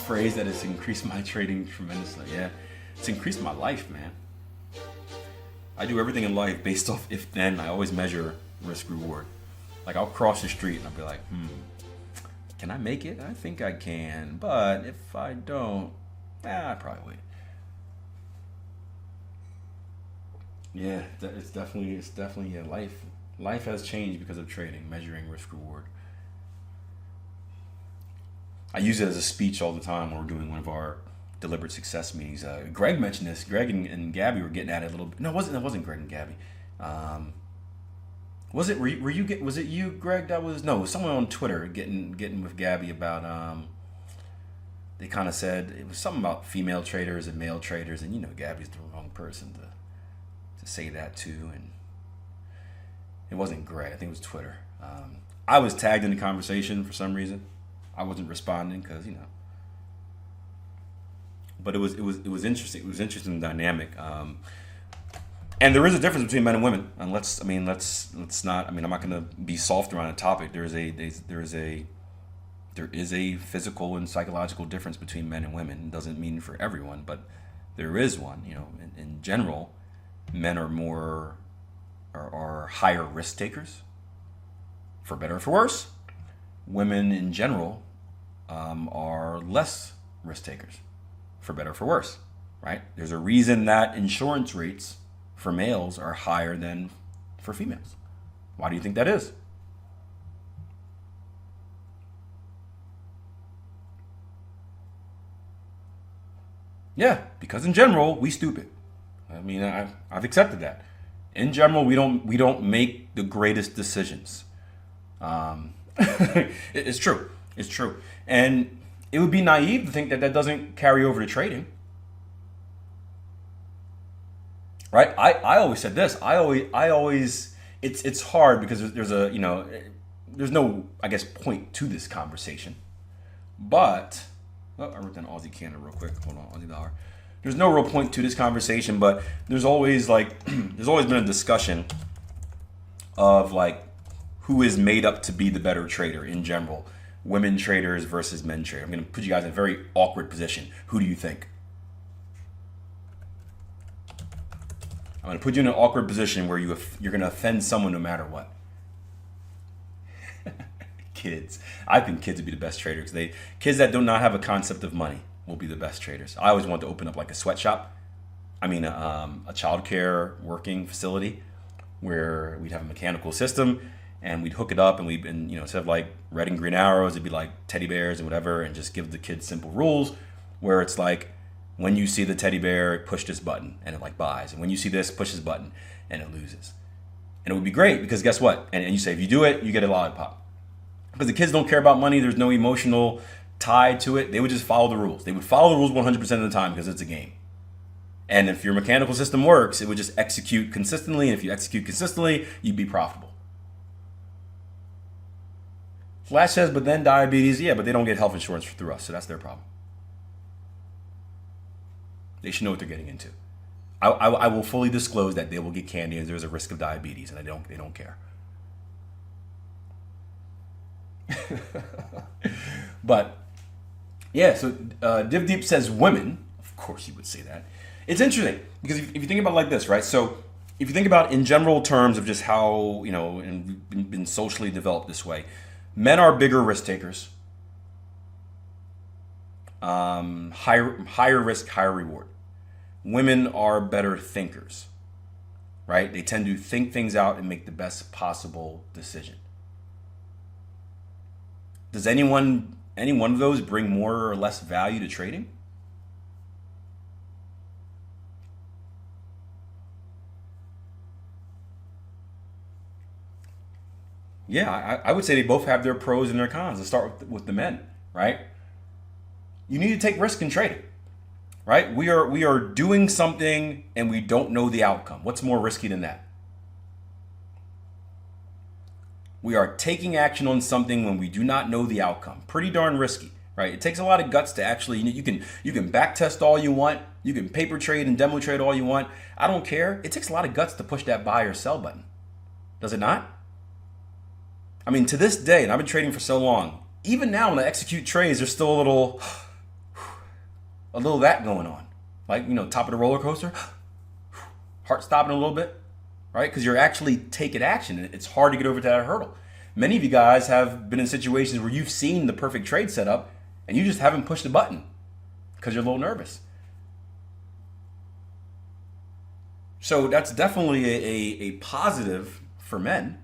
phrase that it's increased my trading tremendously. Yeah, it's increased my life, man. I do everything in life based off if then. I always measure risk reward. Like I'll cross the street and I'll be like, can I make it? I think I can, but if I don't, I probably wait. Yeah, it's definitely life. Life has changed because of trading, measuring risk reward. I use it as a speech all the time when we're doing one of our deliberate success meetings. Greg mentioned this. Greg and Gabby were getting at it a little bit. No, it wasn't Greg and Gabby. Was it? Was it you, Greg? It was someone on Twitter getting with Gabby about. They kind of said it was something about female traders and male traders, and Gabby's the wrong person to say that to, and it wasn't Greg. I think it was Twitter. I was tagged in the conversation for some reason. I wasn't responding because but it was interesting. It was interesting dynamic. And there is a difference between men and women. And let's not. I'm not going to be soft around the topic. There is a physical and psychological difference between men and women. It doesn't mean for everyone, but there is one. In general, men are higher risk takers, for better or for worse. Women in general are less risk takers, for better or for worse, right? There's a reason that insurance rates for males are higher than for females. Why do you think that is? Yeah, because in general, we stupid. I've accepted that. In general, we don't make the greatest decisions. It's true. It's true. And it would be naive to think that doesn't carry over to trading. Right? I always said this. I always it's hard because there's no, I guess, point to this conversation. But I wrote down Aussie Canada real quick. Hold on, Aussie dollar. There's no real point to this conversation, but there's always there's always been a discussion of who is made up to be the better trader in general. Women traders versus men traders. I'm going to put you guys in a very awkward position. Who do you think? I'm going to put you in an awkward position where you're going to offend someone no matter what. Kids. I think kids would be the best traders. Kids that do not have a concept of money will be the best traders. I always wanted to open up a sweatshop. A childcare working facility where we'd have a mechanical system and we'd hook it up and instead of red and green arrows, it'd be teddy bears and whatever, and just give the kids simple rules where it's when you see the teddy bear, push this button and it buys. And when you see this, push this button and it loses. And it would be great because guess what? And you say, if you do it, you get a lollipop. Because the kids don't care about money. There's no emotional tie to it. They would just follow the rules. They would follow the rules 100% of the time because it's a game. And if your mechanical system works, it would just execute consistently. And if you execute consistently, you'd be profitable. Flash says, but then diabetes, yeah, but they don't get health insurance through us, so that's their problem. They should know what they're getting into. I will fully disclose that they will get candy and there's a risk of diabetes, and they don't care. But yeah, so Div Deep says women. Of course, you would say that. It's interesting because if you think about it like this, right? So if you think about in general terms of just how and we've been socially developed this way, men are bigger risk takers. Higher risk, higher reward. Women are better thinkers, right? They tend to think things out and make the best possible decision. Does any one of those bring more or less value to trading? Yeah, I would say they both have their pros and their cons. Let's start with the men, right? You need to take risk in trading, right? We are doing something and we don't know the outcome. What's more risky than that? We are taking action on something when we do not know the outcome. Pretty darn risky, right? It takes a lot of guts to actually, you can back test all you want. You can paper trade and demo trade all you want. I don't care. It takes a lot of guts to push that buy or sell button. Does it not? To this day, and I've been trading for so long, even now when I execute trades, there's still a little, a little of that going on. Like, top of the roller coaster, heart stopping a little bit, right? Because you're actually taking action. And it's hard to get over that hurdle. Many of you guys have been in situations where you've seen the perfect trade setup and you just haven't pushed the button because you're a little nervous. So that's definitely a positive for men.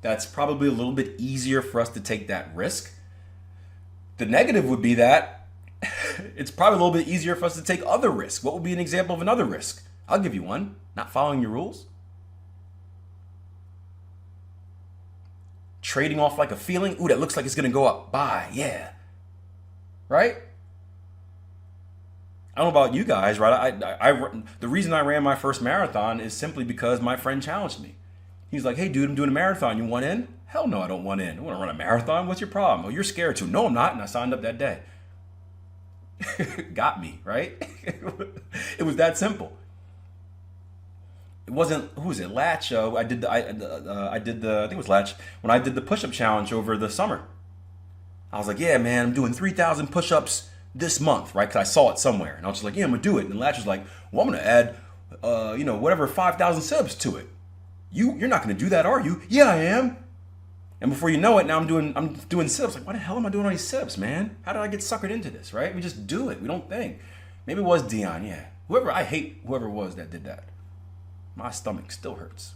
That's probably a little bit easier for us to take that risk. The negative would be that it's probably a little bit easier for us to take other risks. What would be an example of another risk? I'll give you one. Not following your rules. Trading off like a feeling. Ooh, that looks like it's going to go up. Buy. Yeah. Right? I don't know about you guys, right? The reason I ran my first marathon is simply because my friend challenged me. He's like, hey, dude, I'm doing a marathon. You want in? Hell no, I don't want in. I want to run a marathon. What's your problem? Oh, you're scared too. No, I'm not. And I signed up that day. Got me, right? It was that simple. It wasn't, who was it? Latch. I think it was Latch. When I did the push-up challenge over the summer, I was like, yeah, man, I'm doing 3,000 push-ups this month, right? Because I saw it somewhere. And I was just like, yeah, I'm going to do it. And Latch was like, well, I'm going to add, whatever, 5,000 subs to it. You're not going to do that, are you? Yeah, I am. And before you know it, now I'm doing sit-ups. Like, why the hell am I doing all these sit-ups, man? How did I get suckered into this, right? We just do it. We don't think. Maybe it was Dion, yeah. I hate whoever it was that did that. My stomach still hurts.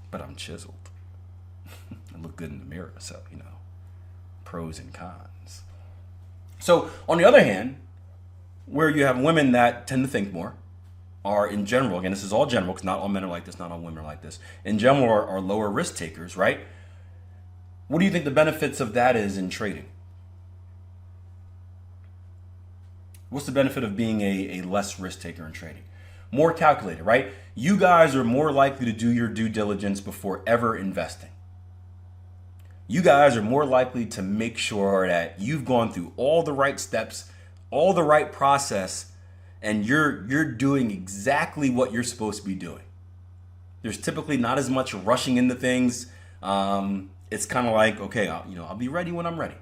But I'm chiseled. I look good in the mirror, so, pros and cons. So, on the other hand, where you have women that tend to think more, are in general, again, this is all general, because not all men are like this, not all women are like this, in general are lower risk takers, right? What do you think the benefits of that is in trading? What's the benefit of being a less risk taker in trading? More calculated, right? You guys are more likely to do your due diligence before ever investing. You guys are more likely to make sure that you've gone through all the right steps, all the right process, and you're doing exactly what you're supposed to be doing. There's typically not as much rushing into things. It's kind of like, okay, I'll be ready when I'm ready.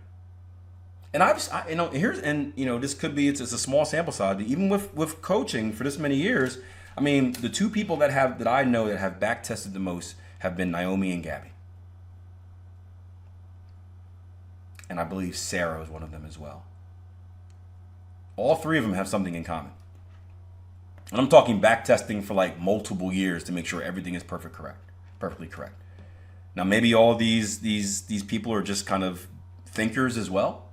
And this could be, it's a small sample size, but even with coaching for this many years, I mean, the two people that I know that have back tested the most have been Naomi and Gabby. And I believe Sarah is one of them as well. All three of them have something in common. And I'm talking back testing for like multiple years to make sure everything is perfectly correct. Now, maybe all these people are just kind of thinkers as well.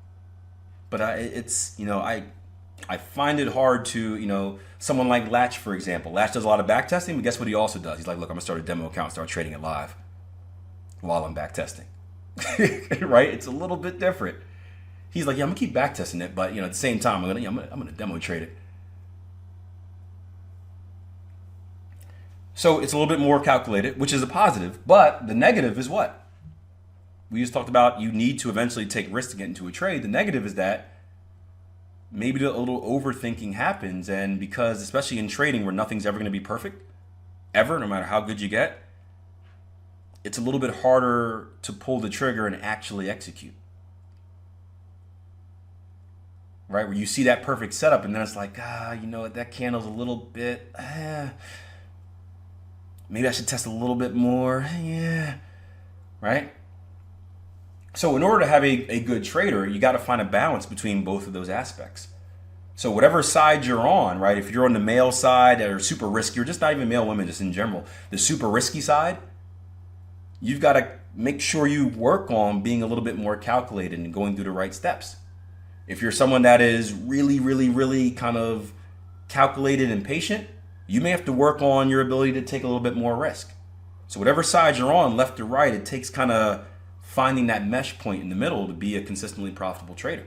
But I find it hard to, someone like Latch, for example. Latch does a lot of back testing, but guess what he also does? He's like, look, I'm going to start a demo account and start trading it live while I'm back testing. Right? It's a little bit different. He's like, yeah, I'm going to keep back testing it, but, at the same time, I'm going to demo trade it. So it's a little bit more calculated, which is a positive, but the negative is what? We just talked about you need to eventually take risks to get into a trade. The negative is that maybe a little overthinking happens, and because, especially in trading where nothing's ever going to be perfect, ever, no matter how good you get, it's a little bit harder to pull the trigger and actually execute. Right? Where you see that perfect setup and then it's like, that candle's a little bit, maybe I should test a little bit more. Yeah. Right? So in order to have a good trader, you got to find a balance between both of those aspects. So whatever side you're on, right? If you're on the male side that are super risky, or just not even male, women, just in general, the super risky side, you've got to make sure you work on being a little bit more calculated and going through the right steps. If you're someone that is really, really, really kind of calculated and patient, you may have to work on your ability to take a little bit more risk. So whatever side you're on, left or right, it takes kind of finding that mesh point in the middle to be a consistently profitable trader.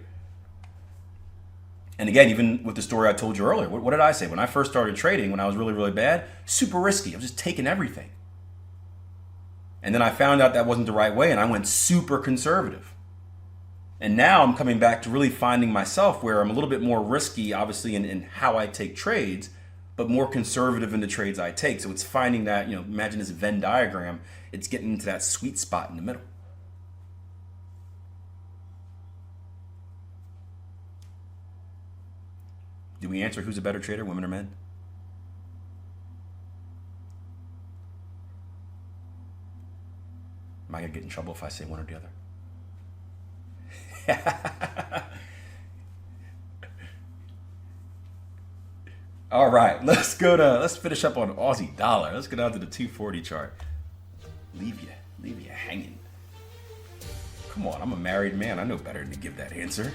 And again, even with the story I told you earlier, what did I say? When I first started trading, when I was really, really bad, super risky. I was just taking everything. And then I found out that wasn't the right way, and I went super conservative. And now I'm coming back to really finding myself where I'm a little bit more risky, obviously, in how I take trades, but more conservative in the trades I take. So it's finding that, imagine this Venn diagram, it's getting into that sweet spot in the middle. Did we answer who's a better trader, women or men? Am I gonna get in trouble if I say one or the other? All right, let's finish up on Aussie dollar. Let's go down to the 240 chart. Leave you hanging. Come on, I'm a married man. I know better than to give that answer.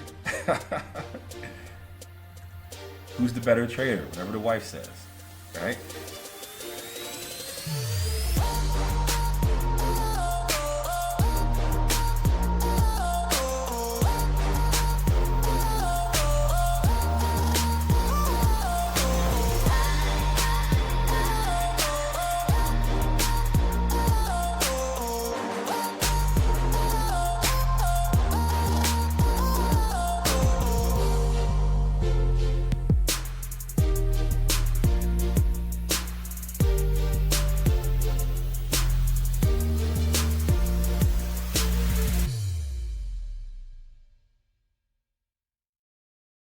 Who's the better trader? Whatever the wife says, right?